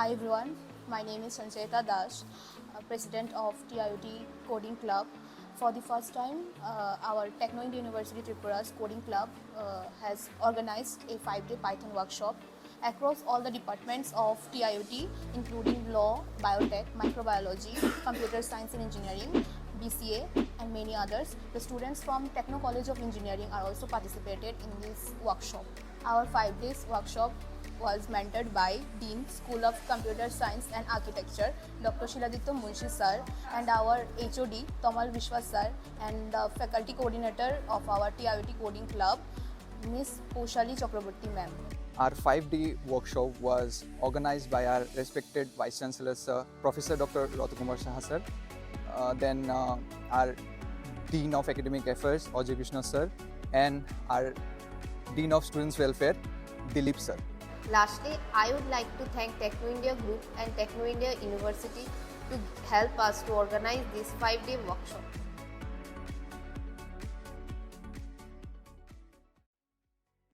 Hi everyone, my name is Sancheta Das, President of TIUT Coding Club. For the first time, our Techno India University Tripura's Coding Club has organized a 5-day Python workshop across all the departments of TIUT, including law, biotech, microbiology, computer science and engineering, BCA, and many others. The students from Techno College of Engineering are also participated in this workshop. Our 5 days workshop was mentored by Dean, School of Computer Science and Architecture, Dr. Shiladitya Munshi sir, and our HOD, Tamal Vishwas sir, and the faculty coordinator of our TIUT Coding Club, Miss Poshali Chakraborty ma'am. Our 5-day workshop was organized by our respected Vice Chancellor Sir, Professor Dr. Ratakumar Saha sir, then our Dean of Academic Affairs, Ajay Krishna sir, and our Dean of Students Welfare, Dilip sir. Lastly, I would like to thank Techno India Group and Techno India University to help us to organize this 5-day workshop.